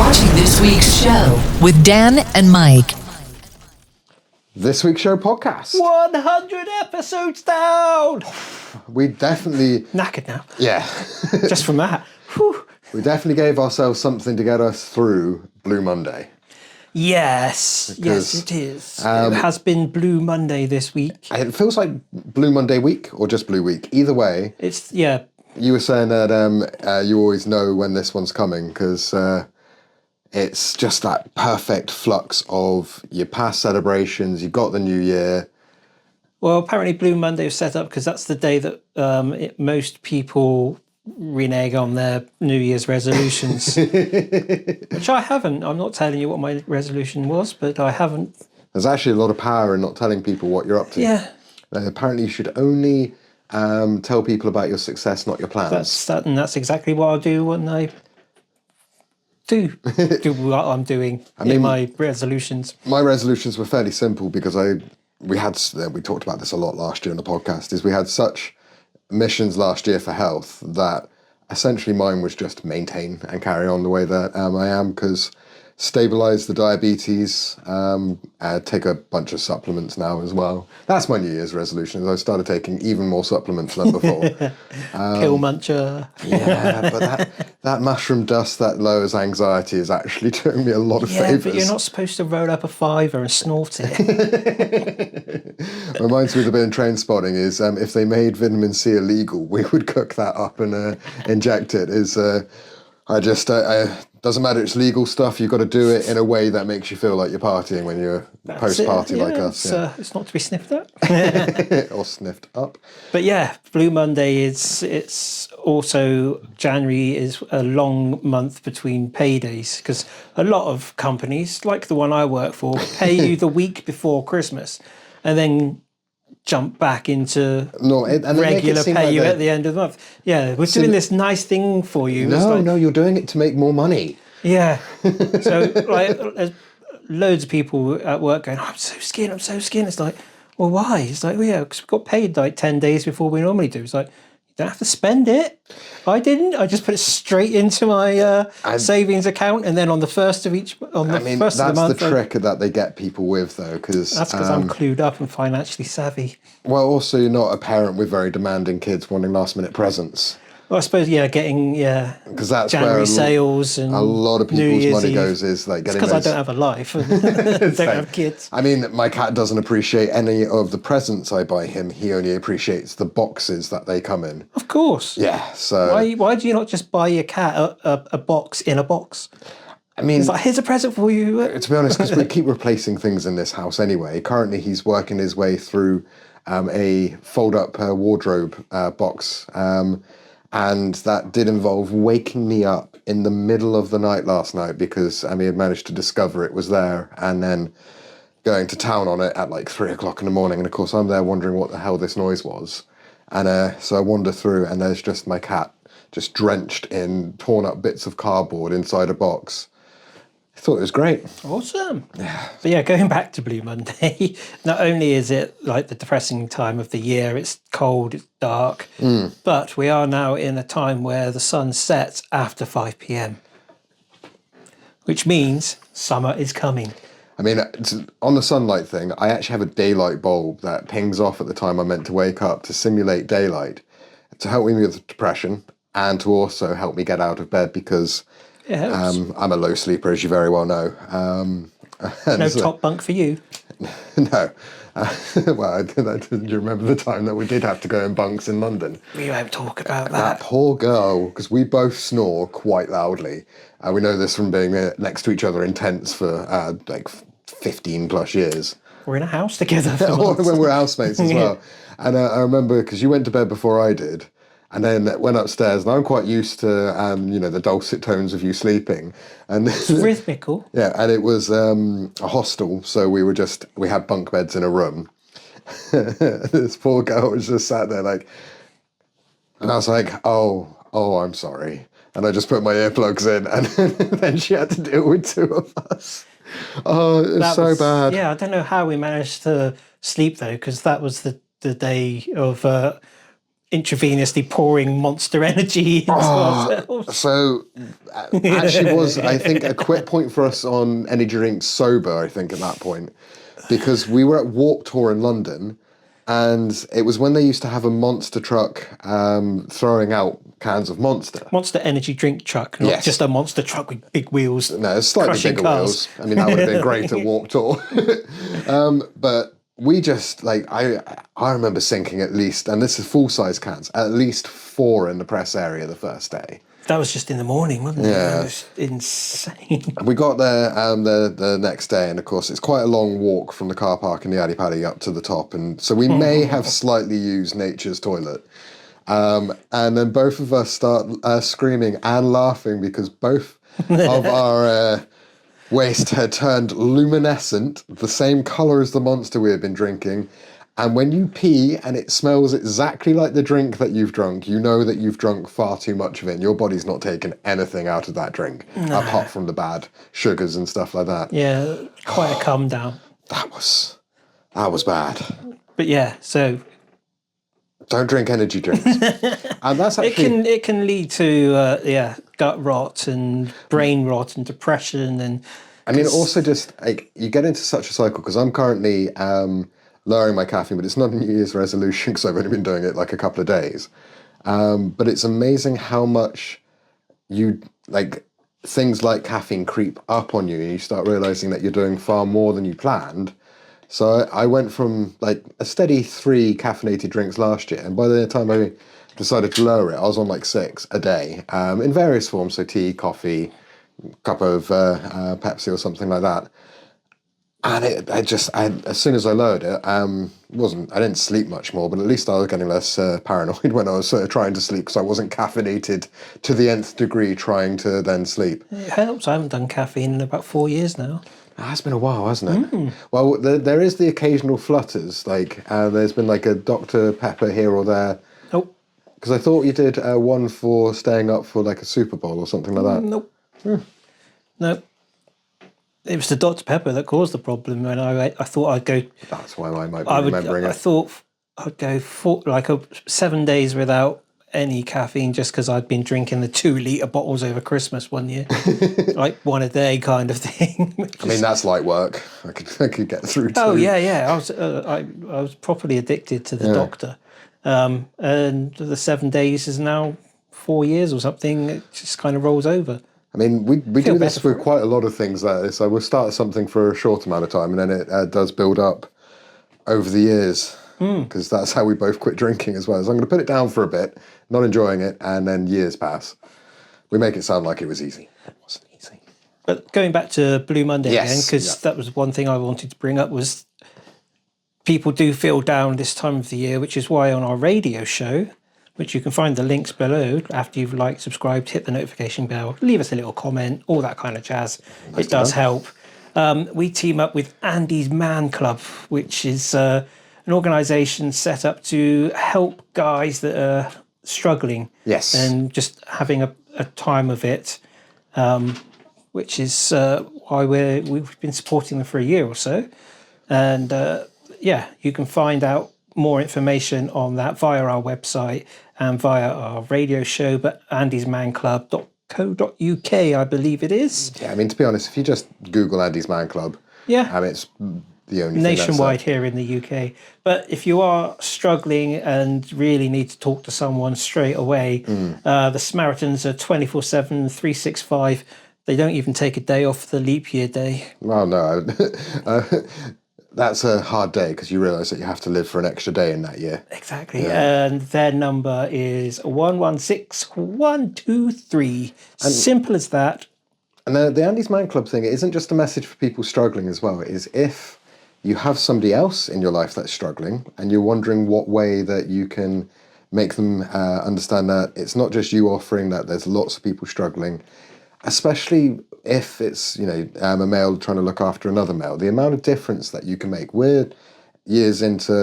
watching this week's show with Dan and Mike. This week's show podcast. 100 episodes down! We definitely... Knackered now. Yeah. Just from that. Whew. We definitely gave ourselves something to get us through Blue Monday. Yes, Because, yes it is. It has been Blue Monday this week. It feels like Blue Monday week or just Blue Week. Either way, It's, yeah, you were saying that you always know when this one's coming because it's just that perfect flux of your past celebrations, you got the new year. well, apparently Blue Monday was set up because that's the day that most people renege on their New Year's resolutions. Which I haven't. I'm not telling you what my resolution was, but I haven't. There's actually a lot of power in not telling people what you're up to. Yeah. Apparently you should only tell people about your success, not your plans. That's exactly what I'll do when I do what I'm doing in my resolutions. My resolutions were fairly simple because we talked about this a lot last year on the podcast, is we had such missions last year for health that essentially mine was just maintain and carry on the way that I am, because stabilise the diabetes, take a bunch of supplements now as well. That's my New Year's resolution, is I started taking even more supplements than before. Pill muncher. Yeah, but that mushroom dust that lowers anxiety is actually doing me a lot of favours. But you're not supposed to roll up a fiver and snort it. Reminds me of the bit in Train Spotting is if they made vitamin C illegal, we would cook that up and inject it. Doesn't matter, it's legal stuff, you've got to do it in a way that makes you feel like you're partying when you're post-party like us. It's not to be sniffed at. Or sniffed up. But yeah, Blue Monday it's also, January is a long month between paydays because a lot of companies, like the one I work for, pay you the week before Christmas and then jump back into regular pay you at the end of the month. Yeah, we're doing this nice thing for you. No, you're doing it to make more money. Yeah. So like there's loads of people at work going, I'm so skinned. It's like, well, why? It's like, well, yeah, because we got paid like 10 days before we normally do. It's like, you don't have to spend it. I didn't. I just put it straight into my savings account, and then on the first of each, first of the month. That's the trick that they get people with, though, because that's because I'm clued up and financially savvy. Well, also you're not a parent with very demanding kids wanting last-minute presents. Well, I suppose, getting because that's January where sales and a lot of people's money goes, is like getting. Because I don't have a life, and don't have kids. I mean, my cat doesn't appreciate any of the presents I buy him. He only appreciates the boxes that they come in. Of course. Yeah. So why do you not just buy your cat a box in a box? I mean, it's like, here's a present for you. To be honest, because we keep replacing things in this house anyway. Currently, he's working his way through a fold-up wardrobe box. And that did involve waking me up in the middle of the night last night because he had managed to discover it was there, and then going to town on it at like 3 o'clock in the morning. And of course I'm there wondering what the hell this noise was. And so I wander through and there's just my cat just drenched in torn up bits of cardboard inside a box. I thought it was great. Awesome. Yeah. But yeah, going back to Blue Monday, not only is it like the depressing time of the year, it's cold, it's dark, but we are now in a time where the sun sets after 5 p.m, which means summer is coming. I mean, on the sunlight thing, I actually have a daylight bulb that pings off at the time I'm meant to wake up to simulate daylight, to help me with depression and to also help me get out of bed because I'm a low sleeper, as you very well know. No top bunk for you? No. Well, do you remember the time that we did have to go in bunks in London? We won't talk about that. That poor girl, because we both snore quite loudly. We know this from being next to each other in tents for like 15 plus years. We're in a house together. When we're housemates as well. And I remember, because you went to bed before I did, and then went upstairs, and I'm quite used to, the dulcet tones of you sleeping. And it's rhythmical. Yeah, and it was a hostel, so we had bunk beds in a room. This poor girl was just sat there and I was like, oh, I'm sorry. And I just put my earplugs in, and then she had to deal with two of us. Oh, it was so bad. Yeah, I don't know how we managed to sleep though, because that was the day of intravenously pouring Monster Energy into ourselves. So actually was, I think, a quit point for us on energy drinks sober, I think, at that point. Because we were at Warped Tour in London, and it was when they used to have a monster truck throwing out cans of Monster. Monster energy drink truck, not just a monster truck with big wheels. No, it's slightly crushing bigger cars. wheels. I mean, that would have been great at Warped Tour. But we just, like, I remember sinking at least, and this is full-size cans, at least 4 in the press area the first day. That was just in the morning, wasn't it? Yeah. It was insane. We got there the next day, and of course it's quite a long walk from the car park in the Addy Paddy up to the top, and so we may have slightly used nature's toilet. And then both of us start screaming and laughing because both of our waste had turned luminescent, the same colour as the Monster we had been drinking. And when you pee and it smells exactly like the drink that you've drunk, you know that you've drunk far too much of it and your body's not taken anything out of that drink, apart from the bad sugars and stuff like that. Yeah, quite a come down. That was bad. But yeah, so don't drink energy drinks. And that's actually... It can lead to gut rot and brain rot and depression. And I mean, also just, like, you get into such a cycle, because I'm currently... lowering my caffeine, but it's not a New Year's resolution because I've only been doing it like a couple of days. But it's amazing how much things like caffeine creep up on you and you start realizing that you're doing far more than you planned. So I went from like a steady 3 caffeinated drinks last year, and by the time I decided to lower it, I was on like 6 a day in various forms, so tea, coffee, cup of Pepsi or something like that. And as soon as I lowered it, I didn't sleep much more, but at least I was getting less paranoid when I was trying to sleep because I wasn't caffeinated to the nth degree trying to then sleep. It helps. I haven't done caffeine in about 4 years now. It has been a while, hasn't it? Well, there is the occasional flutters, like there's been like a Dr. Pepper here or there. Nope. Because I thought you did one for staying up for like a Super Bowl or something like that. Nope. Nope. It was the Dr. Pepper that caused the problem, and I thought I'd go... That's why I might be remembering it. I thought I'd go for 7 days without any caffeine just because I'd been drinking the 2-litre bottles over Christmas one year. Like one a day kind of thing. I mean, that's light work. I could get through too. Oh, yeah. I was properly addicted to the doctor. And the 7 days is now 4 years or something. It just kind of rolls over. I mean, we do this for quite a lot of things like this. So we'll start something for a short amount of time, and then it does build up over the years, because that's how we both quit drinking as well. So I'm going to put it down for a bit, not enjoying it, and then years pass. We make it sound like it was easy. It wasn't easy. But going back to Blue Monday again, because that was one thing I wanted to bring up, was people do feel down this time of the year, which is why on our radio show, which you can find the links below after you've liked, subscribed, hit the notification bell, leave us a little comment, all that kind of jazz. It does help. We team up with Andy's Man Club, which is an organisation set up to help guys that are struggling. Yes. And just having a time of it, which is why we've been supporting them for a year or so. And you can find out more information on that via our website and via our radio show, but andysmanclub.co.uk, I believe it is. Yeah, I mean, to be honest, if you just Google Andy's Man Club, it's the only nationwide here in the UK. But if you are struggling and really need to talk to someone straight away, the Samaritans are 24/7, 365. They don't even take a day off the leap year day. Well, no. That's a hard day because you realise that you have to live for an extra day in that year. Exactly. Yeah. And their number is 116123. Simple as that. And the Andy's Man Club thing, it isn't just a message for people struggling as well. It is if you have somebody else in your life that's struggling and you're wondering what way that you can make them understand that it's not just you offering that, there's lots of people struggling, especially if it's, a male trying to look after another male, the amount of difference that you can make. We're years into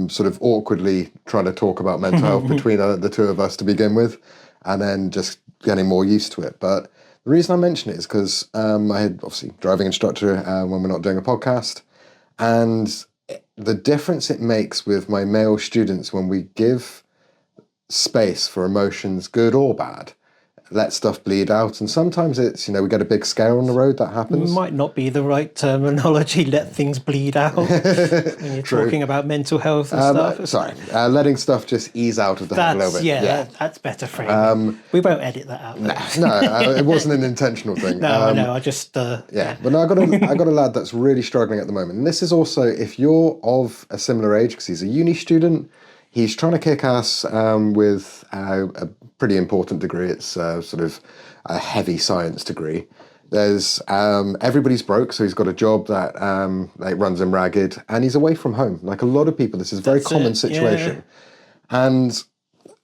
sort of awkwardly trying to talk about mental health between the two of us to begin with, and then just getting more used to it. But the reason I mention it is because I had obviously driving instructor when we're not doing a podcast, and the difference it makes with my male students when we give space for emotions, good or bad. Let stuff bleed out, and sometimes it's, we get a big scare on the road that happens. Might not be the right terminology, let things bleed out, when you're talking about mental health and stuff. Sorry, letting stuff just ease out of the head a little bit. Yeah, that's better framing. We won't edit that out. No, it wasn't an intentional thing. No, I know, I just... Yeah, but no, I got a lad that's really struggling at the moment. And this is also, if you're of a similar age, because he's a uni student, he's trying to kick ass with a pretty important degree. It's sort of a heavy science degree. There's everybody's broke, so he's got a job that runs him ragged, and he's away from home. Like a lot of people, this is a very common situation. Yeah. And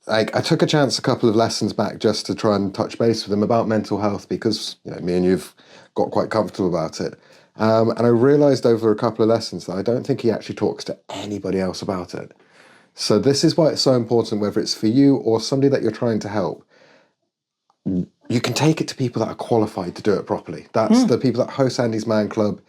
I took a chance a couple of lessons back just to try and touch base with him about mental health, because me and you've got quite comfortable about it. And I realised over a couple of lessons that I don't think he actually talks to anybody else about it. So this is why it's so important, whether it's for you or somebody that you're trying to help. You can take it to people that are qualified to do it properly. That's the people that host Andy's Man Club.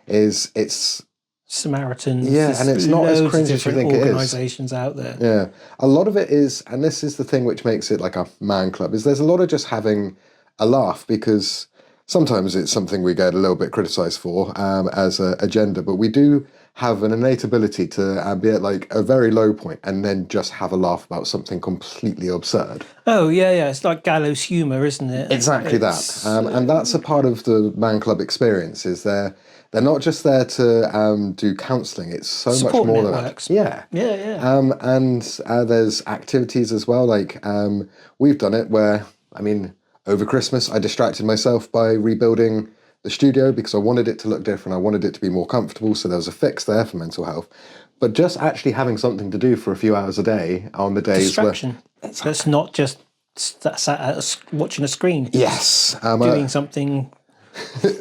It's Samaritans. Yeah, and it's not as cringe as you think it is. Organisations out there. Yeah, a lot of it is, and this is the thing which makes it like a man club, is there's a lot of just having a laugh, because sometimes it's something we get a little bit criticised for as a agenda, but we do have an innate ability to be at like a very low point and then just have a laugh about something completely absurd. Oh, yeah. It's like gallows humour, isn't it? Exactly that. And that's a part of the Man Club experience, is they're not just there to do counselling, it's so Support much more networks. than that. Yeah. And there's activities as well, like we've done it where, over Christmas I distracted myself by rebuilding the studio because I wanted it to look different. I wanted it to be more comfortable. So there was a fix there for mental health. But just actually having something to do for a few hours a day on the days distraction. That's not just sat at watching a screen. Yes. Doing something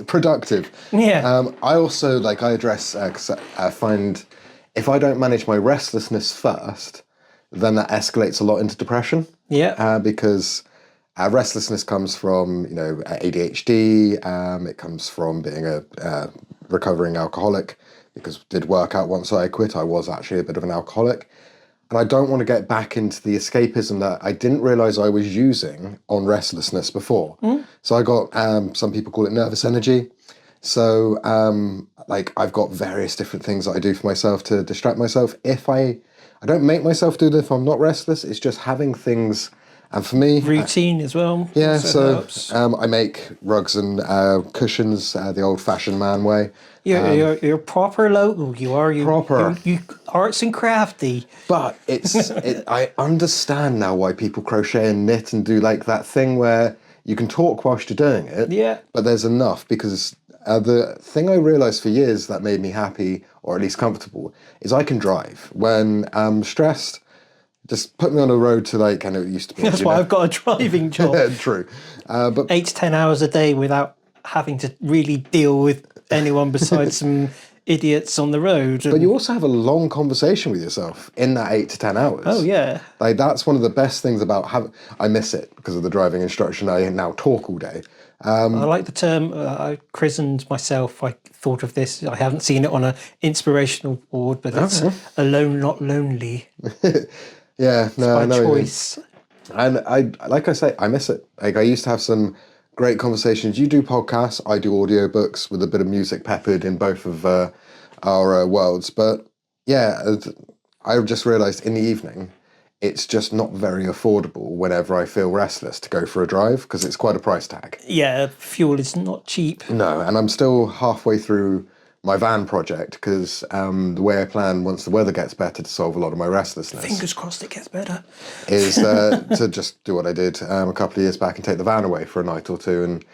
productive. Yeah. I also, I address, because I find if I don't manage my restlessness first, then that escalates a lot into depression. Yeah. Because restlessness comes from, ADHD. It comes from being a recovering alcoholic, because did work out once I quit. I was actually a bit of an alcoholic. And I don't want to get back into the escapism that I didn't realise I was using on restlessness before. So I got, some people call it nervous energy. So, I've got various different things that I do for myself to distract myself. If I don't make myself do this if I'm not restless, it's just having things. And for me... routine as well. Yeah, so I make rugs and cushions the old-fashioned man way. You're proper local. You are. Proper. You arts and crafty. But I understand now why people crochet and knit and do that thing where you can talk whilst you're doing it. Yeah. But there's enough, because the thing I realised for years that made me happy, or at least comfortable, is I can drive. When I'm stressed, just put me on a road to and it used to be. That's why I've got a driving job. Yeah, true. But 8 to 10 hours a day without having to really deal with anyone besides some idiots on the road. But you also have a long conversation with yourself in that 8 to 10 hours. Oh, yeah. That's one of the best things about I miss it because of the driving instruction. I now talk all day. I like the term, I christened myself, I thought of this, I haven't seen it on an inspirational board, but it's alone, not lonely. Yeah, no, I know. Choice. And like I say, I miss it. I used to have some great conversations. You do podcasts, I do audiobooks with a bit of music peppered in both of our worlds. But yeah, I just realised in the evening, it's just not very affordable whenever I feel restless to go for a drive, because it's quite a price tag. Yeah, fuel is not cheap. No, and I'm still halfway through my van project, because the way I plan, once the weather gets better, to solve a lot of my restlessness. Fingers crossed it gets better. Is to just do what I did a couple of years back and take the van away for a night or two, and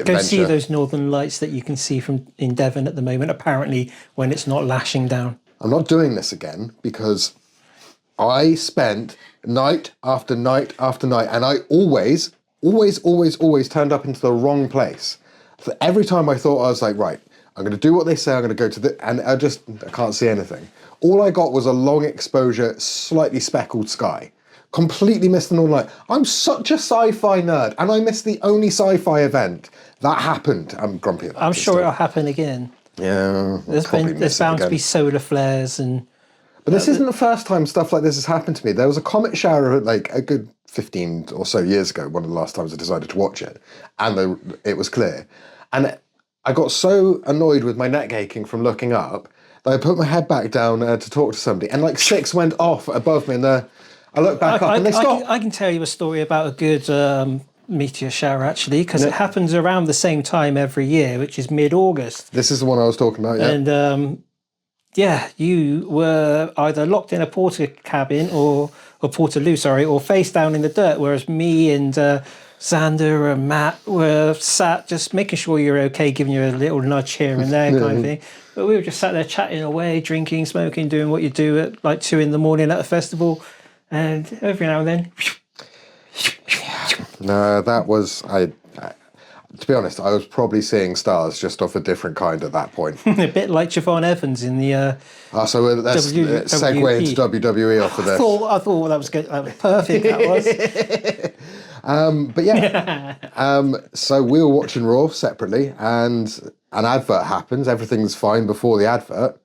go see those northern lights that you can see in Devon at the moment, apparently, when it's not lashing down. I'm not doing this again, because I spent night after night after night, and I always turned up into the wrong place. So every time I thought, I was like, right, I'm going to do what they say, I'm going to go to and I can't see anything. All I got was a long exposure, slightly speckled sky. Completely missed the northern light. I'm such a sci-fi nerd, and I missed the only sci-fi event that happened. I'm grumpy about it. I'm sure it'll happen again. Yeah. There's bound to be solar flares and But this isn't the first time stuff like this has happened to me. There was a comet shower like a good 15 or so years ago, one of the last times I decided to watch it, and it was clear. And I got so annoyed with my neck aching from looking up that I put my head back down to talk to somebody, and like 6 went off above me, and I looked back up and they stopped. I can tell you a story about a good meteor shower, actually, because it happens around the same time every year, which is mid-August. This is the one I was talking about, yeah. And you were either locked in a porter cabin or portaloo, sorry, or face down in the dirt, whereas me and Xander and Matt were sat just making sure you're okay, giving you a little nudge here and there kind of thing. But we were just sat there chatting away, drinking, smoking, doing what you do at like 2 a.m. at a festival, and every now and then... No, that was... to be honest, I was probably seeing stars just off a different kind at that point. A bit like Javon Evans in the... so let's segue into WWE off of this. I thought that was good. That was perfect, that was. But yeah, so we were watching Raw separately, and an advert happens. Everything's fine before the advert,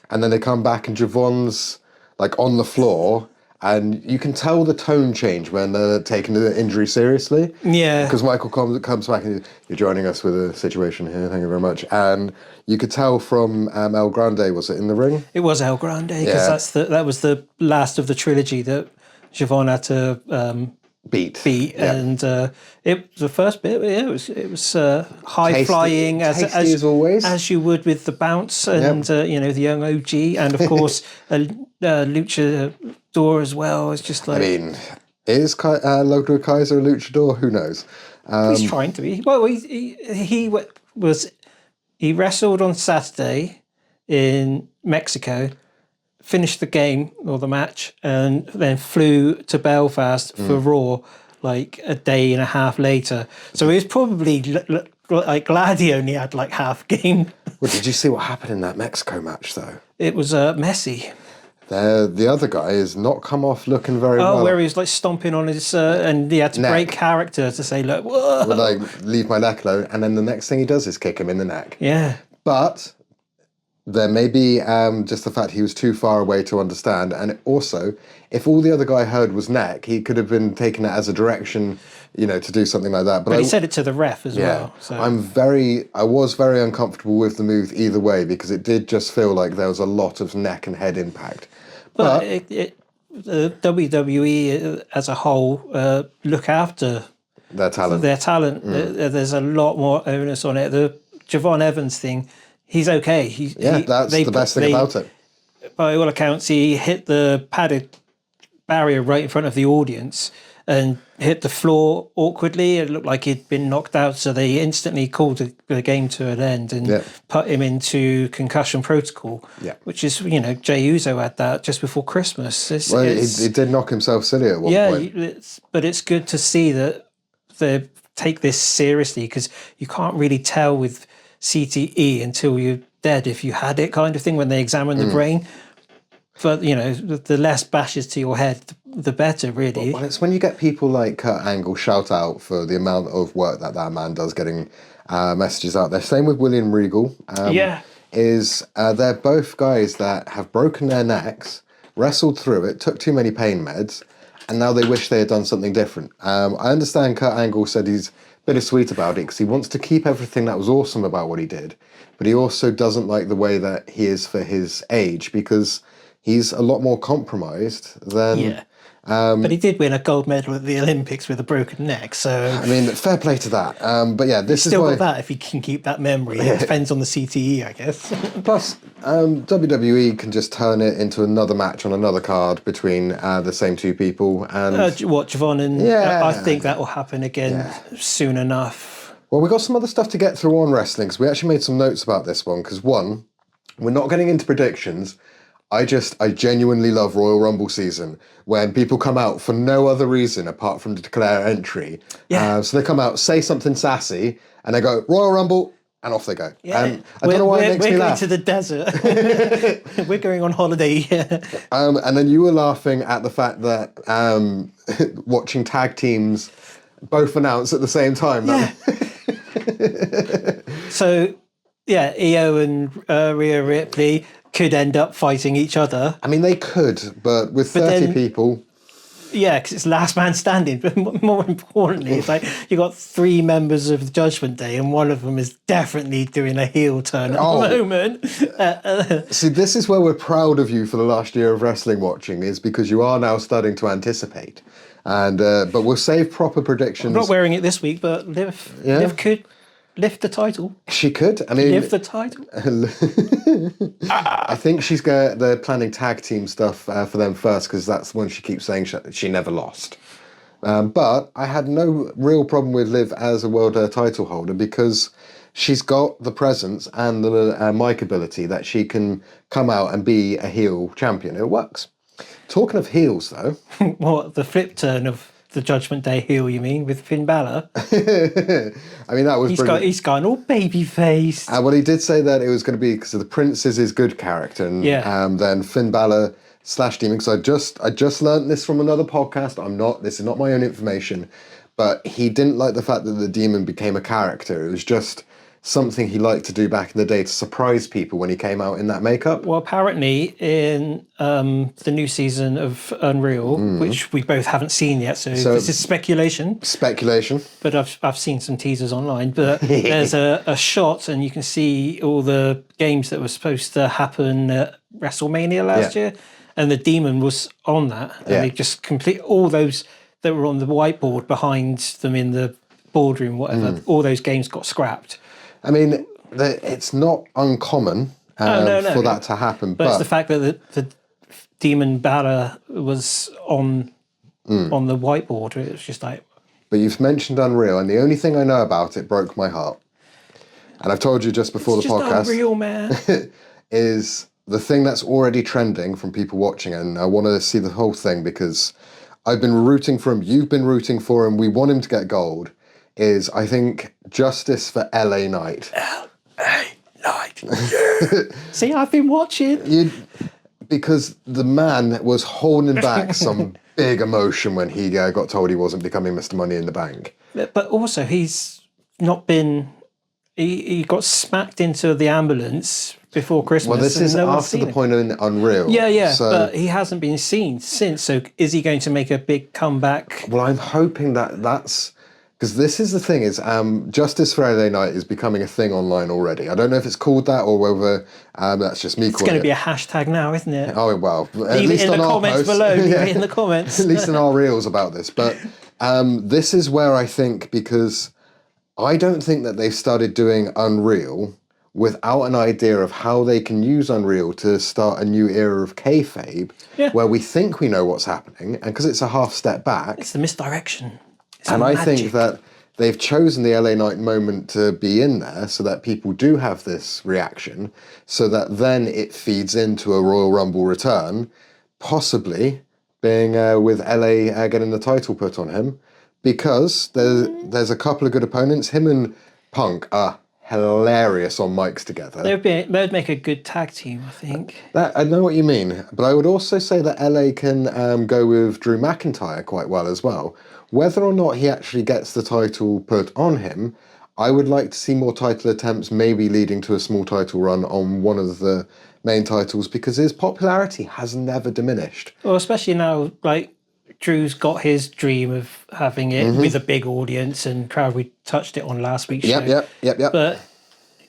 and then they come back, and Javon's like on the floor, and you can tell the tone change when they're taking the injury seriously. Yeah. Because Michael comes back and you're joining us with a situation here. Thank you very much. And you could tell from El Grande, was it in the ring? It was El Grande, because that was the last of the trilogy that Javon had to beat, and it was the first bit. Yeah, it was high flying as always, as you would with the bounce and the young OG, and of course luchador as well. It's just like, I mean, is Loco Kaiser a luchador? Who knows? He's trying to be. Well, he wrestled on Saturday in Mexico, finished the game or the match, and then flew to Belfast for Raw like a day and a half later. So he was probably like glad he only had like half game. Well, did you see what happened in that Mexico match though? It was messy. The other guy has not come off looking very well. Oh, where he was like stomping on his and he had to break character to say, look, whoa. Well, like, leave my neck alone, and then the next thing he does is kick him in the neck. Yeah. But there may be just the fact he was too far away to understand, and also, if all the other guy heard was neck, he could have been taking it as a direction, to do something like that. But he said it to the ref as well. So. I was very uncomfortable with the move either way, because it did just feel like there was a lot of neck and head impact. But the WWE as a whole look after their talent. There's a lot more onus on it. The Javon Evans thing, he's okay. That's the best thing about it. By all accounts, he hit the padded barrier right in front of the audience and hit the floor awkwardly. It looked like he'd been knocked out, so they instantly called the game to an end and put him into concussion protocol, which is, Jey Uso had that just before Christmas. He did knock himself silly at one point. But it's good to see that they take this seriously, because you can't really tell with CTE until you're dead if you had it, kind of thing, when they examine the brain. But, the less bashes to your head, the better, really. Well, it's when you get people like Kurt Angle shout out for the amount of work that man does getting messages out there. Same with William Regal. They're both guys that have broken their necks, wrestled through it, took too many pain meds, and now they wish they had done something different. I understand Kurt Angle said he's bittersweet about it because he wants to keep everything that was awesome about what he did, but he also doesn't like the way that he is for his age, because he's a lot more compromised than... but he did win a gold medal at the Olympics with a broken neck, so... I mean, fair play to that. But yeah, this is still got that if he can keep that memory. It depends on the CTE, I guess. Plus, WWE can just turn it into another match on another card between the same two people. And Javon and... I think that will happen again soon enough. Well, we got some other stuff to get through on wrestling, because we actually made some notes about this one, because one, we're not getting into predictions. I genuinely love Royal Rumble season, when people come out for no other reason apart from to declare entry. So they come out, say something sassy, and they go, Royal Rumble, and off they go. I don't know why it makes me laugh. We're going to the desert. We're going on holiday. And then you were laughing at the fact that watching tag teams both announce at the same time. So, Io and Rhea Ripley, could end up fighting each other. I mean, they could, but with 30 people... Yeah, because it's last man standing. But more importantly, it's like you got 3 members of the Judgment Day, and one of them is definitely doing a heel turn at the moment. See, this is where we're proud of you for the last year of wrestling watching, is because you are now starting to anticipate. And but we'll save proper predictions. I'm not wearing it this week, but Liv could lift the title. She could. I mean, Lift the title. I think they're planning tag team stuff for them first, because that's when she keeps saying she never lost. But I had no real problem with Liv as a world title holder, because she's got the presence and the mic ability that she can come out and be a heel champion. It works. Talking of heels, though... What, the flip turn of the Judgment Day heel, you mean, with Finn Balor? I mean, that was brilliant. He's gone all baby-faced. Well, he did say that it was going to be because of the Prince is his good character, and then Finn Balor / Demon. Because I just learnt this from another podcast. This is not my own information, but he didn't like the fact that the Demon became a character. It was just something he liked to do back in the day to surprise people when he came out in that makeup. Well, apparently in the new season of Unreal, which we both haven't seen yet, so this is speculation. Speculation. But I've seen some teasers online. But there's a shot, and you can see all the games that were supposed to happen at WrestleMania last year, and the Demon was on that. And they just complete all those that were on the whiteboard behind them in the boardroom, whatever. All those games got scrapped. I mean, it's not uncommon for that to happen. But it's the fact that the Demon Balor was on the whiteboard. It was just like... But you've mentioned Unreal, and the only thing I know about it broke my heart. And I've told you just before the podcast. It's Unreal, man. Is the thing that's already trending from people watching, and I want to see the whole thing because I've been rooting for him, you've been rooting for him, we want him to get gold, is, I think, Justice for LA Knight. LA Knight, yeah. See, I've been watching. Because the man was holding back some big emotion when he got told he wasn't becoming Mr. Money in the Bank. But also, he's not been... He got smacked into the ambulance before Christmas. Well, this is after the point in Unreal. Yeah, but he hasn't been seen since. So is he going to make a big comeback? Well, I'm hoping that's... Because this is the thing, is Justice for LA Knight is becoming a thing online already. I don't know if it's called that or whether that's just me calling it. It's going to be a hashtag now, isn't it? Oh, well. Leave it in the comments below. Leave it in the comments. At least in our reels about this. But this is where I think, because I don't think that they've started doing Unreal without an idea of how they can use Unreal to start a new era of kayfabe, where we think we know what's happening, and because it's a half step back. It's the misdirection. And I think that they've chosen the LA Knight moment to be in there so that people do have this reaction, so that then it feeds into a Royal Rumble return, possibly being with LA getting the title put on him, because there's a couple of good opponents. Him and Punk are hilarious on mics together. They'd make a good tag team, I think. I know what you mean, but I would also say that LA can go with Drew McIntyre quite well as well. Whether or not he actually gets the title put on him, I would like to see more title attempts, maybe leading to a small title run on one of the main titles, because his popularity has never diminished. Well, especially now, like, Drew's got his dream of having it with a big audience and crowd. We touched it on last week's show. Yep. But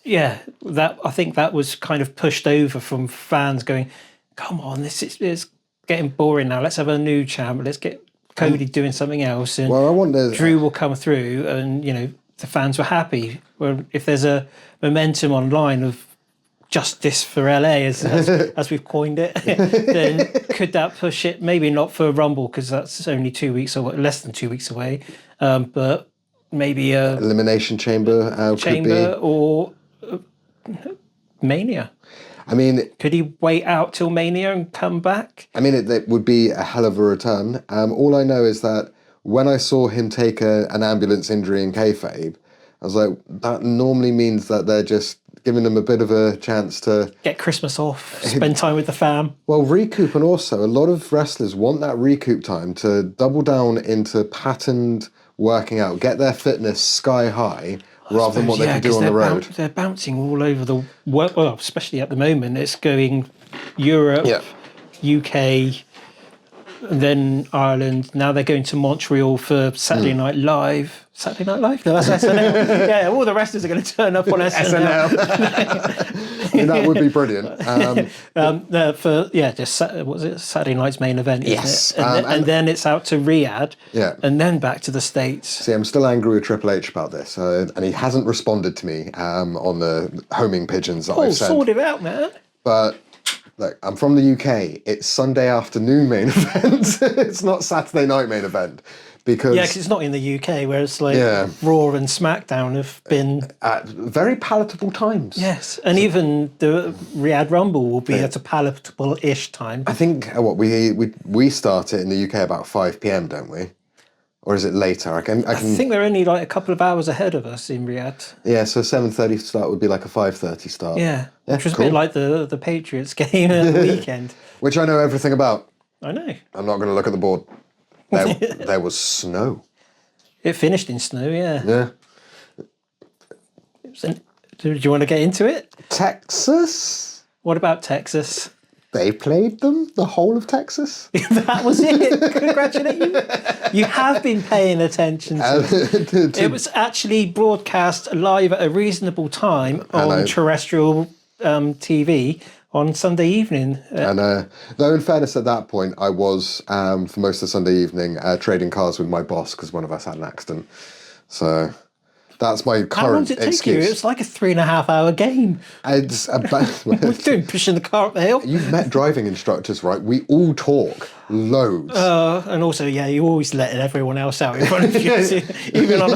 yeah, I think that was kind of pushed over from fans going, come on, this is getting boring now. Let's have a new champ. Let's get Cody doing something else. And I wonder, Drew will come through, and, you know, the fans were happy. Well, if there's a momentum online of Justice for LA, as we've coined it, then could that push it? Maybe not for Rumble, because that's only 2 weeks or less than 2 weeks away. But maybe a Elimination Chamber could be. Or Mania. I mean, could he wait out till Mania and come back? I mean, it would be a hell of a return. All I know is that when I saw him take an ambulance injury in kayfabe, I was like, that normally means that they're just giving them a bit of a chance to get Christmas off, spend time with the fam. Well, recoup, and also a lot of wrestlers want that recoup time to double down into patterned working out, get their fitness sky high rather than what they can do on the road. They're bouncing all over the world, well, especially at the moment. It's going Europe, UK, and then Ireland. Now they're going to Montreal for Saturday Night Live. Saturday Night Live? No, that's SNL. Yeah, all the wrestlers are going to turn up on SNL. I mean, that would be brilliant. Just what was it? Saturday night's main event. Yes, isn't it? And then it's out to Riyadh. Yeah, and then back to the States. See, I'm still angry with Triple H about this, and he hasn't responded to me on the homing pigeons that I've sent. Sort it out, man. But look, I'm from the UK. It's Sunday afternoon main event. It's not Saturday night main event. Because it's not in the UK, whereas Raw and SmackDown have been at very palatable times. Yes, and even the Riyadh Rumble will be at a palatable-ish time. I think we start it in the UK about 5 p.m, don't we? Or is it later? I think they're only like a couple of hours ahead of us in Riyadh. Yeah, so 7:30 start would be like a 5:30 start. Yeah, which was a bit like the Patriots game at the weekend. Which I know everything about. I know. I'm not going to look at the board. There was snow. It finished in snow, yeah. Yeah. Do you want to get into it? Texas? What about Texas? They played them, the whole of Texas? That was it. Congratulations. You have been paying attention to it. It was actually broadcast live at a reasonable time on terrestrial TV on Sunday evening. And though in fairness at that point, I was, for most of Sunday evening, trading cars with my boss because one of us had an accident. So that's my current excuse. How long did it take you? It was like a 3.5 hour game. It's about... pushing the car up the hill. You've met driving instructors, right? We all talk loads. And also, you always letting everyone else out in front of you. Even on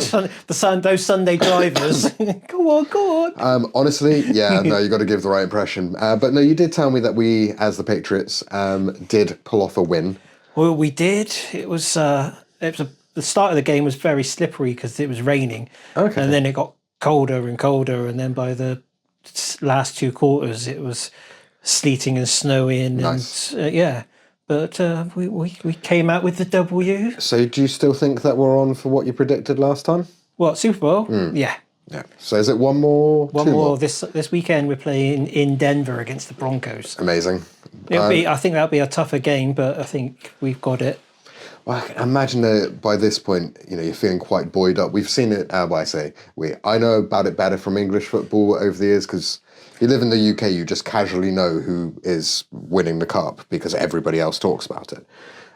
those Sunday drivers. Go on. Honestly, no, you got to give the right impression. But no, you did tell me that we, as the Patriots, did pull off a win. Well, we did. It was the start of the game was very slippery because it was raining. Okay. And then it got colder and colder, and then by the last 2 quarters, it was sleeting and snowing. Nice. And but we came out with the W. So do you still think that we're on for what you predicted last time? What, Super Bowl? Yeah. Yeah. So is it one more? One more. This weekend we're playing in Denver against the Broncos. Amazing. I think that'll be a tougher game, but I think we've got it. Well, I can imagine that by this point, you're feeling quite buoyed up. We've seen it, I know about it better from English football over the years because if you live in the UK, you just casually know who is winning the cup because everybody else talks about it.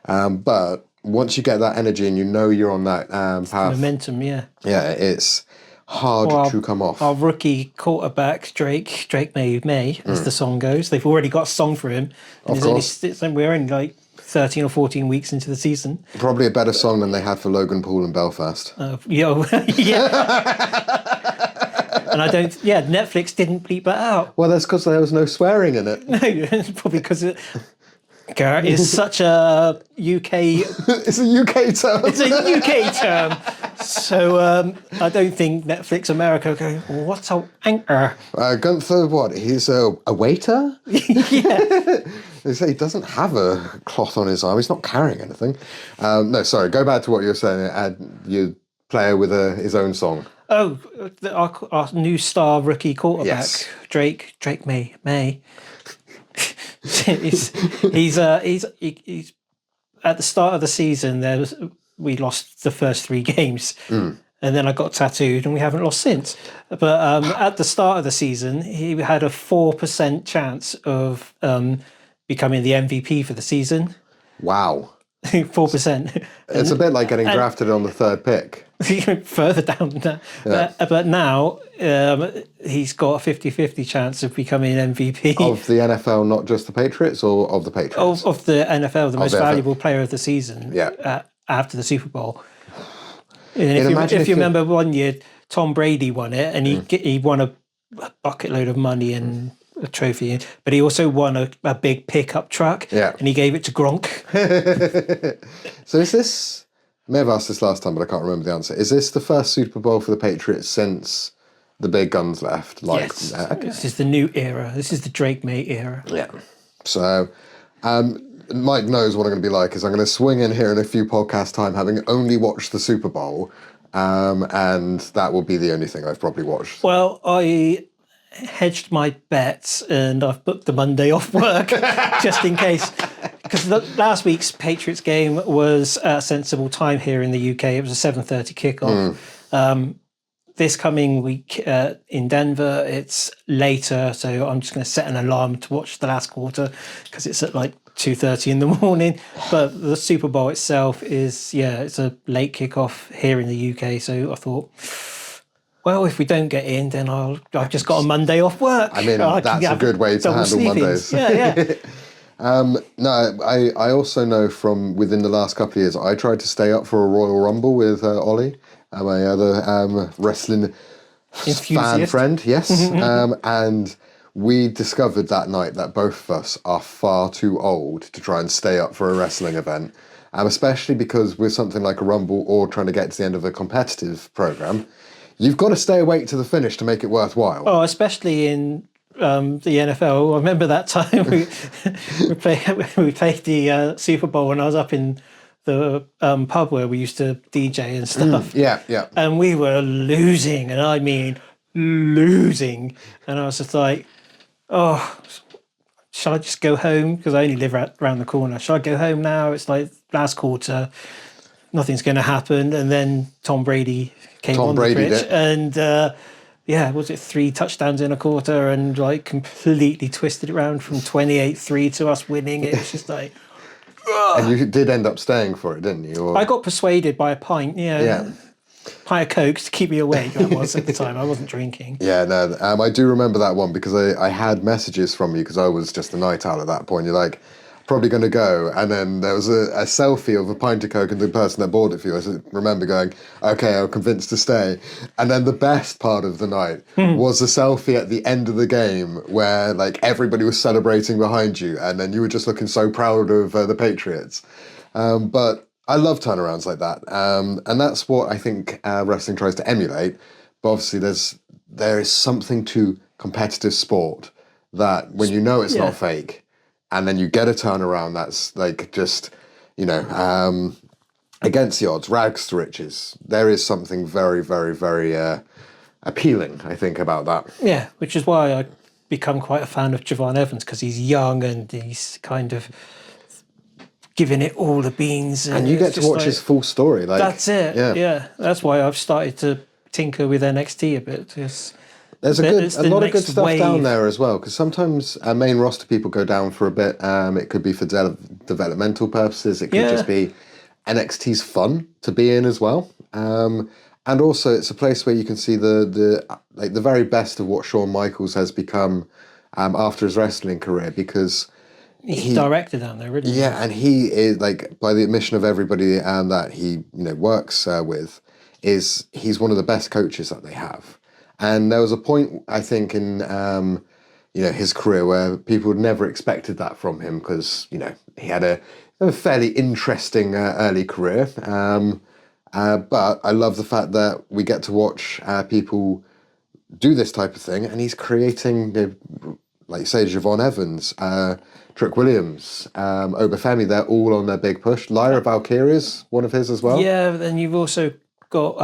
But once you get that energy and you're on that path... Momentum, yeah. Yeah, it's hard to come off. Our rookie quarterback, Drake May, as the song goes. They've already got a song for him. Of course. We're only like 13 or 14 weeks into the season. Probably a better song than they had for Logan Paul in Belfast. Yeah. And Netflix didn't bleep that out. Well, that's because there was no swearing in it. No, probably because Garrett is such a UK... It's a UK term. It's a UK term. So I don't think Netflix America go, what's an anchor? Gunther, what? He's a waiter? Yeah. They say he doesn't have a cloth on his arm. He's not carrying anything. No, sorry. Go back to what you were saying. Add your player with his own song. Oh, our new star rookie quarterback, yes. Drake May. he's at the start of the season. We lost the first 3 games, and then I got tattooed, and we haven't lost since. But at the start of the season, he had a 4% chance of becoming the MVP for the season. Wow. 4%. It's a bit like getting drafted on the 3rd pick. Further down than that. Yeah. But now he's got a 50-50 chance of becoming MVP. Of the NFL, not just the Patriots, or of the Patriots? Of the NFL, the most valuable player of the season after the Super Bowl. And if you remember one year, Tom Brady won it, and he won a bucket load of money and a trophy, but he also won a big pickup truck, and he gave it to Gronk. So is this... I may have asked this last time, but I can't remember the answer. Is this the first Super Bowl for the Patriots since the big guns left? Yes. This is the new era. This is the Drake May era. Yeah. So Mike knows what I'm going to be like, is I'm going to swing in here in a few podcast time, having only watched the Super Bowl, and that will be the only thing I've probably watched. Well, I hedged my bets and I've booked the Monday off work just in case. Because last week's Patriots game was a sensible time here in the UK. It was a 7:30 kickoff. This coming week in Denver, it's later, so I'm just going to set an alarm to watch the last quarter because it's at like 2:30 in the morning. But the Super Bowl itself is, it's a late kickoff here in the UK. So I thought, well, if we don't get in, then I've just got a Monday off work. I mean, that's a good way to handle Mondays. Yeah. No, I also know from within the last couple of years, I tried to stay up for a Royal Rumble with Ollie, my other wrestling fan friend. Yes. And we discovered that night that both of us are far too old to try and stay up for a wrestling event. Especially because with something like a Rumble or trying to get to the end of a competitive program, you've got to stay awake to the finish to make it worthwhile. Oh, especially in the NFL. I remember that time we played the Super Bowl and I was up in the pub where we used to DJ and stuff. Yeah. And we were losing, and I mean losing. And I was just like, oh, shall I just go home? Because I only live around the corner. Shall I go home now? It's like last quarter. Nothing's going to happen. And then Tom Brady came on the pitch. And was it 3 touchdowns in a quarter and like completely twisted it around from 28-3 to us winning. It was just like... And you did end up staying for it, didn't you? Or... I got persuaded by a pint, pint of Coke to keep me awake. That was at the time. I wasn't drinking. Yeah, no, I do remember that one because I had messages from you because I was just a night owl at that point. You're like, probably going to go. And then there was a selfie of a pint of Coke and the person that bought it for you. I remember going, okay, I'm convinced to stay. And then the best part of the night was a selfie at the end of the game where like everybody was celebrating behind you. And then you were just looking so proud of the Patriots. But I love turnarounds like that. And that's what I think wrestling tries to emulate. But obviously there is something to competitive sport that when you know it's not fake, and then you get a turnaround that's like just, against the odds, rags to riches. There is something very, very, very appealing, I think, about that. Yeah, which is why I become quite a fan of Javon Evans, because he's young and he's kind of giving it all the beans. And you get to watch his full story. Like, that's it. Yeah. That's why I've started to tinker with NXT a bit. There's a lot of good stuff down there as well, because sometimes main roster people go down for a bit. It could be for developmental purposes. It could just be NXT's fun to be in as well. And also it's a place where you can see the very best of what Shawn Michaels has become after his wrestling career, because he's director down there, really. Yeah, and he is, like, by the admission of everybody that he works with, he's one of the best coaches that they have. And there was a point, I think, in his career where people had never expected that from him, because he had a fairly interesting early career. But I love the fact that we get to watch people do this type of thing, and he's creating, like you say, Javon Evans, Trick Williams, Obafemi. They're all on their big push. Lyra Valkyria's one of his as well. Yeah, but then you've also got.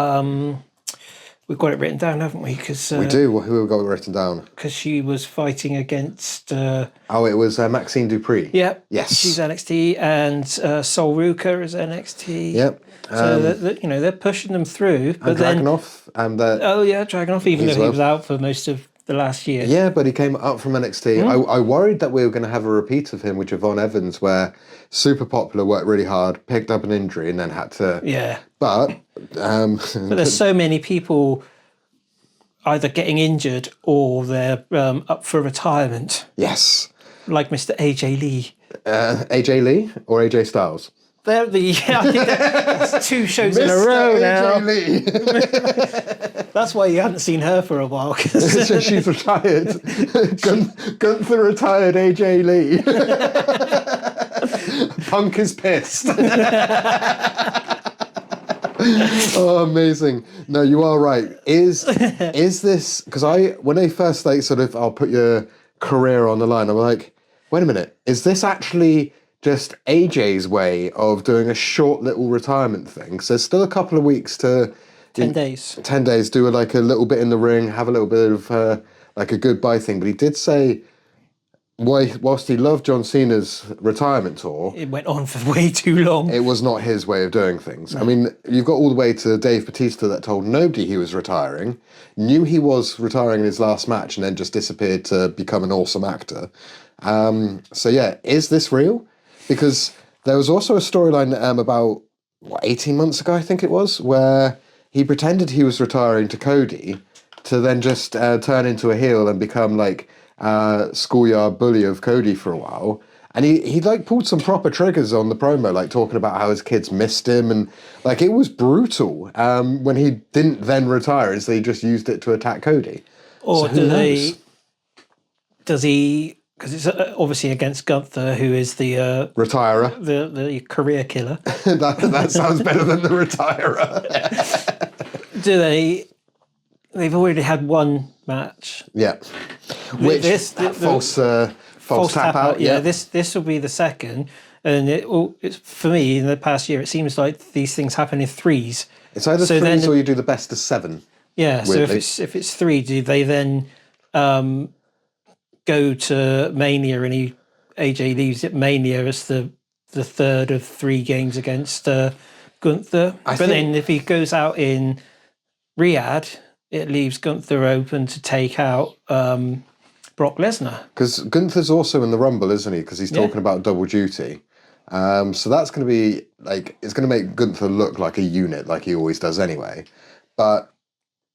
We've got it written down, haven't we? Cause, we do. Who have we got written down? Because she was fighting against... it was Maxine Dupree. Yeah. Yes. She's NXT, and Sol Ruka is NXT. Yep. So, they're pushing them through. But and Dragunov. Dragunov, even though he was out for most of the last year. Yeah, but he came up from NXT. I worried that we were going to have a repeat of him with Javon Evans, where super popular, worked really hard, picked up an injury, and then had to... Yeah. But there's so many people either getting injured or they're up for retirement. Yes. Like Mr. AJ Lee. AJ Lee or AJ Styles? I think that's 2 shows in a row now. AJ Lee. That's why you hadn't seen her for a while. So she's retired. Gunther retired AJ Lee. Punk is pissed. Oh, amazing. No, you are right. Is this, because when they first I'll put your career on the line, I'm like, wait a minute, is this actually just AJ's way of doing a short little retirement thing? So there's still a couple of weeks to 10 days. 10 days, do like a little bit in the ring, have a little bit of like a goodbye thing. But he did say, whilst he loved John Cena's retirement tour, It went on for way too long. it was not his way of doing things. I mean, you've got all the way to Dave Bautista that told nobody he was retiring, knew he was retiring in his last match, and then just disappeared to become an awesome actor. So yeah, is this real? Because there was also a storyline about 18 months ago, I think it was, where he pretended he was retiring to Cody to then just turn into a heel and become like schoolyard bully of Cody for a while. And he like pulled some proper triggers on the promo, like talking about how his kids missed him, and like it was brutal when he didn't then retire, and so he just used it to attack Cody. Or So who knows? does he, because it's obviously against Gunther, who is the Retirer. the career killer. that sounds better than the retirer. They've already had one match. Yeah. Which false tap out. Yeah, this will be the second, and it's for me in the past year. It seems like these things happen in threes. It's either So threes then- or you do the best of 7. Yeah, Weirdly. so if it's 3, do they then go to Mania, and AJ leaves at Mania as the third of 3 games against Gunther? But then if he goes out in Riyadh, it leaves Gunther open to take out Brock Lesnar. Because Gunther's also in the Rumble, isn't he? Because he's talking about double duty. So that's going to be like, it's going to make Gunther look like a unit, like he always does anyway. But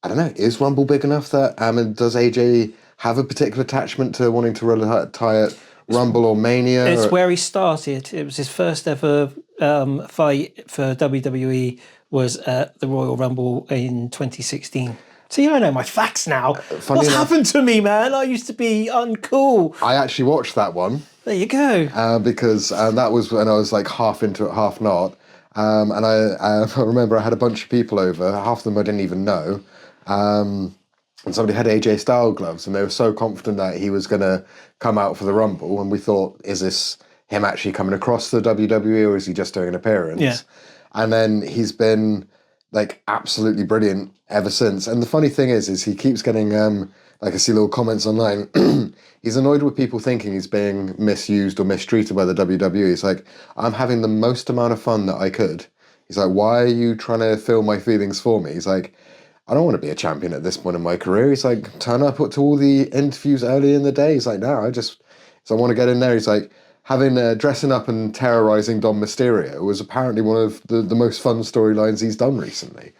I don't know, is Rumble big enough that, and does AJ have a particular attachment to wanting to retire at Rumble or Mania? It's where he started. It was his first ever fight for WWE was at the Royal Rumble in 2016. See, I know my facts now. What's enough- happened to me, man? I used to be uncool. I actually watched that one. There you go. Because that was when I was like half into it, half not. And I remember I had a bunch of people over, half of them I didn't even know. And somebody had AJ Styles gloves, and they were so confident that he was going to come out for the Rumble. And we thought, is this him actually coming across the WWE, or is he just doing an appearance? Yeah. And then he's been like absolutely brilliant ever since. And the funny thing is he keeps getting like I see little comments online. He's annoyed with people thinking he's being misused or mistreated by the WWE. He's like, I'm having the most amount of fun that I could. He's like, why are you trying to feel my feelings for me? He's like, I don't want to be a champion at this point in my career. He's like, turn up to all the interviews early in the day. He's like, no, I want to get in there. He's like, having dressing up and terrorizing Dom Mysterio was apparently one of the most fun storylines he's done recently.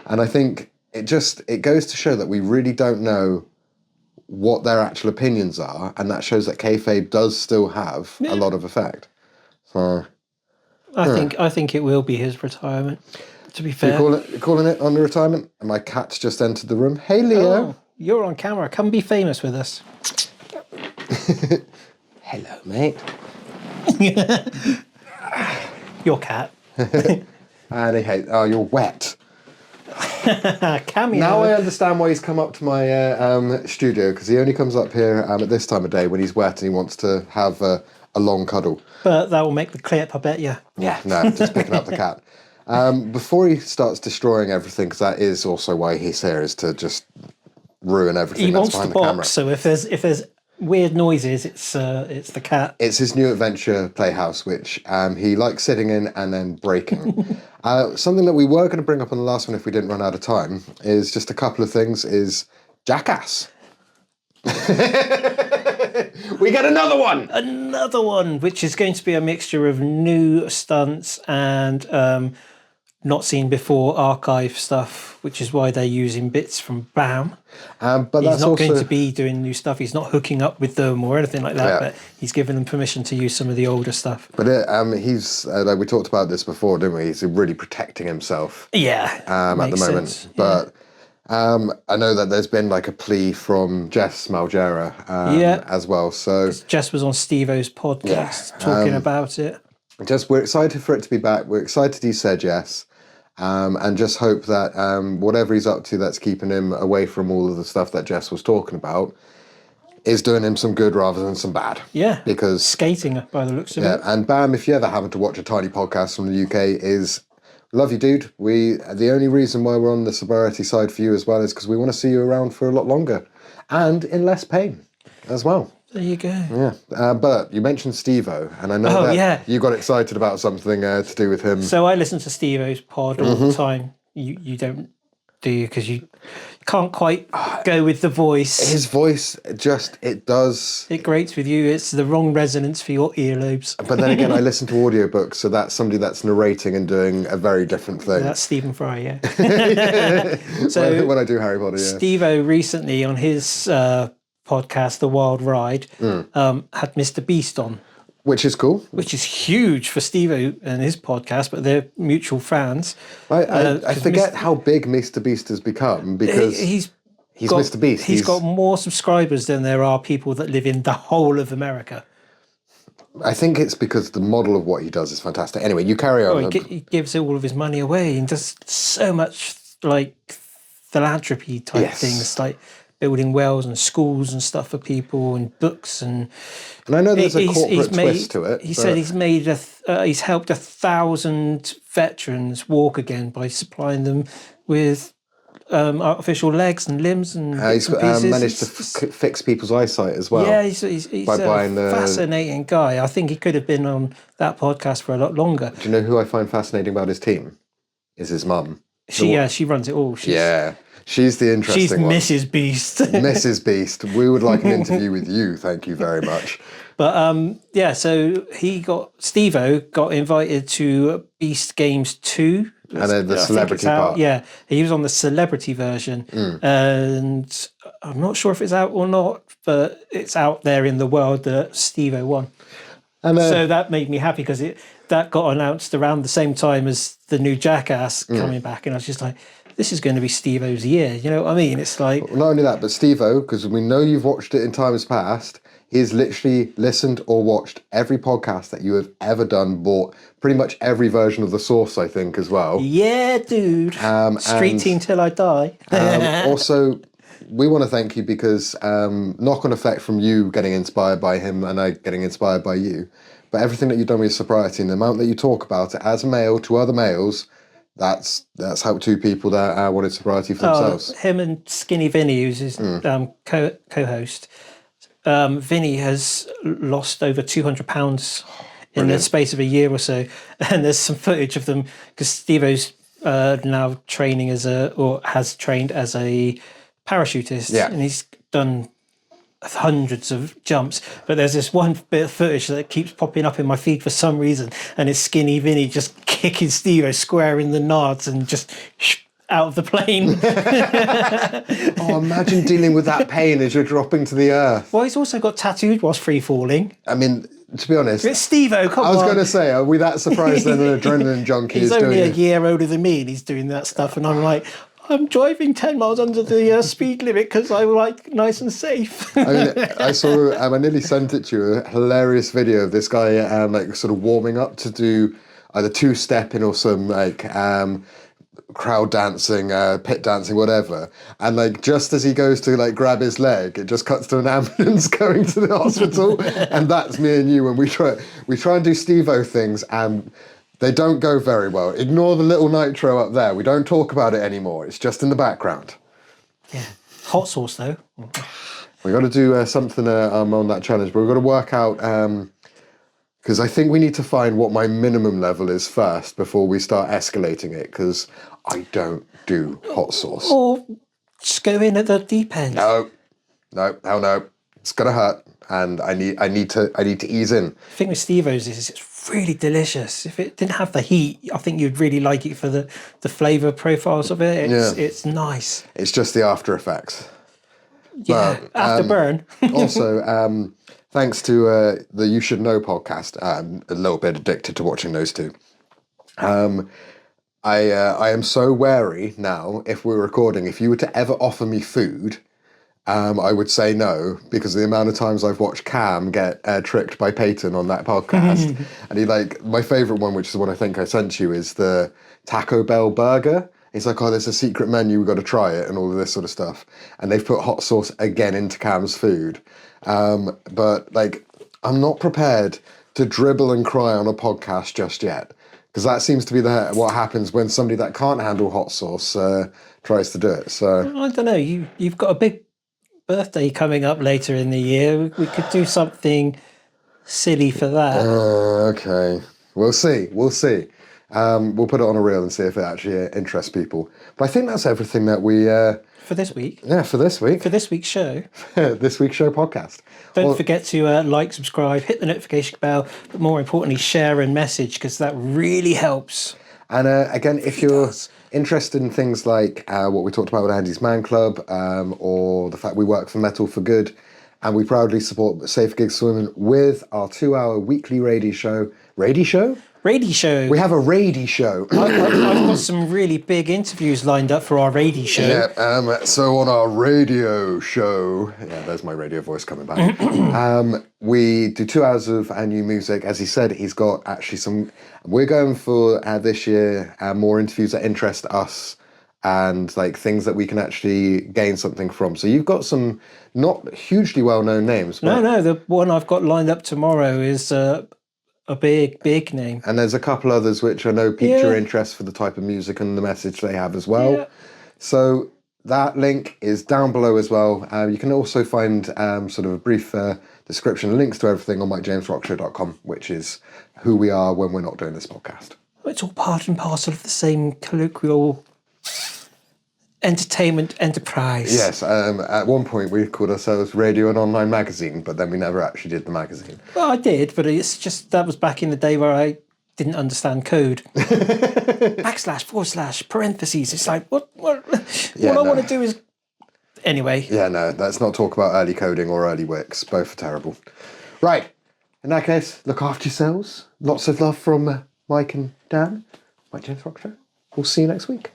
And I think it goes to show that we really don't know what their actual opinions are, and that shows that kayfabe does still have a lot of effect. So I think it will be his retirement, to be fair. you're calling it on the retirement? And my cat's just entered the room. Hey, Leo. Oh, you're on camera. Come be famous with us. Hello, mate. Your cat. And he hates. Oh, you're wet. Cameo. Now I understand why he's come up to my studio, because he only comes up here at this time of day when he's wet and he wants to have a long cuddle. But that will make the clip, I bet you. Yeah, no, just picking up the cat. Before he starts destroying everything, because that is also why he's here, is to just ruin everything He that's wants to behind the camera. box, so if there's weird noises, it's the cat. It's his new adventure playhouse, which he likes sitting in and then breaking. Something that we were going to bring up on the last one if we didn't run out of time is just a couple of things, is Jackass. We get another one! Another one, which is going to be a mixture of new stunts and not seen before archive stuff, which is why they're using bits from BAM. But He's that's not also going to be doing new stuff. He's not hooking up with them or anything like that, Yeah. but he's given them permission to use some of the older stuff. But he's like we talked about this before, didn't we? He's really protecting himself Yeah, at the makes moment. sense. But I know that there's been like a plea from Jess Malgera as well. So Jess was on Steve-O's podcast talking about it. we're excited for it to be back. We're excited he said yes. And just hope that whatever he's up to that's keeping him away from all of the stuff that Jess was talking about is doing him some good rather than some bad. Yeah, Because skating by the looks of it. and BAM, if you ever happen to watch a tiny podcast from the UK, is Love you, dude. The only reason why we're on the sobriety side for you as well is because we want to see you around for a lot longer and in less pain as well. There you go. Yeah. But you mentioned Steve-O, and I know that you got excited about something to do with him. So I listen to Steve-O's pod all the time. You don't, do you? Because you can't quite go with the voice. His voice it does. It grates with you. It's the wrong resonance for your earlobes. But then again, I listen to audiobooks, so that's somebody that's narrating and doing a very different thing. That's Stephen Fry, yeah. So when I do Harry Potter, yeah. Steve-O recently on his podcast, The Wild Ride, had Mr. Beast on. Which is cool. Which is huge for Steve-O and his podcast, but they're mutual fans. I forget how big Mr. Beast has become because he's Mr. Beast. He's got more subscribers than there are people that live in the whole of America. I think it's because the model of what he does is fantastic. Anyway, you carry on. He gives all of his money away and does so much like philanthropy type things, like building wells and schools and stuff for people and books and I know there's a corporate twist to it. He said he's helped 1,000 veterans walk again by supplying them with artificial legs and limbs and he's managed to fix people's eyesight as well. Yeah, he's a fascinating guy. I think he could have been on that podcast for a lot longer. Do you know who I find fascinating about his team? Is his mum. She runs it all. She's the interesting one. She's Mrs. Beast. Mrs. Beast. We would like an interview with you. Thank you very much. But so Steve-O got invited to Beast Games 2. And then the celebrity part. Yeah, he was on the celebrity version. And I'm not sure if it's out or not, but it's out there in the world that Steve-O won. And so that made me happy because that got announced around the same time as the new Jackass coming back. And I was just like, this is going to be Steve-O's year. You know what I mean? It's like... Well, not only that, but Steve-O, because we know you've watched it in times past, he's literally listened or watched every podcast that you have ever done, bought pretty much every version of The Source, I think, as well. Yeah, dude. Street Team Till I Die. Also, we want to thank you because knock-on effect from you getting inspired by him and I getting inspired by you, but everything that you've done with sobriety and the amount that you talk about it as a male to other males, that's helped two people that wanted sobriety for themselves. Him and Skinny Vinny, who's his co-host. Vinny has lost over 200 pounds in the space of a year or so, and there's some footage of them because Steve-O's now has trained as a parachutist, and he's done hundreds of jumps, but there's this one bit of footage that keeps popping up in my feed for some reason, and it's Skinny Vinny just kicking Steve-O square in the nards and just out of the plane. Imagine dealing with that pain as you're dropping to the earth. Well, he's also got tattooed whilst free falling. I mean, to be honest, it's Steve-O. Come on. I was going to say, are we that surprised that an adrenaline junkie is doing it? He's only a year older than me, and he's doing that stuff, and I'm like, I'm driving 10 miles under the speed limit because I like nice and safe. I mean, I saw, I nearly sent it to you, a hilarious video of this guy like sort of warming up to do either two-stepping or some like crowd dancing, pit dancing, whatever. And like just as he goes to like grab his leg, it just cuts to an ambulance going to the hospital. And that's me and you when we try and do Steve-O things and they don't go very well. Ignore the little nitro up there. We don't talk about it anymore. It's just in the background. Yeah. Hot sauce, though. We've got to do something on that challenge, but we've got to work out, because I think we need to find what my minimum level is first before we start escalating it, because I don't do hot sauce. Or just go in at the deep end. No, hell no. It's going to hurt, and I need to ease in. The thing with Steve-O's is it's really delicious. If it didn't have the heat, I think you'd really like it for the flavour profiles of it. It's nice. It's just the after effects. Yeah, but, afterburn. Also, thanks to the You Should Know podcast, I'm a little bit addicted to watching those two. I am so wary now, if we're recording, if you were to ever offer me food, I would say no, because the amount of times I've watched Cam get tricked by Peyton on that podcast. And he my favourite one, which is the one I think I sent you, is the Taco Bell burger. He's like, oh, there's a secret menu, we've got to try it, and all of this sort of stuff. And they've put hot sauce again into Cam's food. But like, I'm not prepared to dribble and cry on a podcast just yet. Because that seems to be what happens when somebody that can't handle hot sauce tries to do it. So I don't know. You've got a big birthday coming up later in the year. We could do something silly for that. okay, we'll see. We'll see. We'll put it on a reel and see if it actually interests people. But I think that's everything that we For this week. yeah, for this week. For this week's show. This week's show podcast. Don't forget to like, subscribe, hit the notification bell, but more importantly, share and message, because that really helps. And again, if you're interested in things like what we talked about with Andy's Man Club, or the fact we work for Metal for Good, and we proudly support Safe Gigs for Women with our 2-hour weekly radio show. Radio show? Radio show. We have a radio show. I've got some really big interviews lined up for our radio show. Yeah, so on our radio show, yeah, there's my radio voice coming back. We do 2 hours of our new music. As he said, he's got actually we're going for this year more interviews that interest us and like things that we can actually gain something from. So you've got some not hugely well-known names. But No, the one I've got lined up tomorrow is a big name. And there's a couple others which I know piqued your interest for the type of music and the message they have as well. Yeah. So that link is down below as well. You can also find sort of a brief description, links to everything on MikeJamesRockShow.com, which is who we are when we're not doing this podcast. It's all part and parcel of the same colloquial entertainment enterprise. Yes, at one point we called ourselves Radio and Online Magazine, but then we never actually did the magazine. Well, I did, but it's just that was back in the day where I didn't understand code. // parentheses. It's like, what I want to do is... Anyway. Yeah, no, let's not talk about early coding or early Wix. Both are terrible. Right, in that case, look after yourselves. Lots of love from Mike and Dan. Mike James Rock Show. We'll see you next week.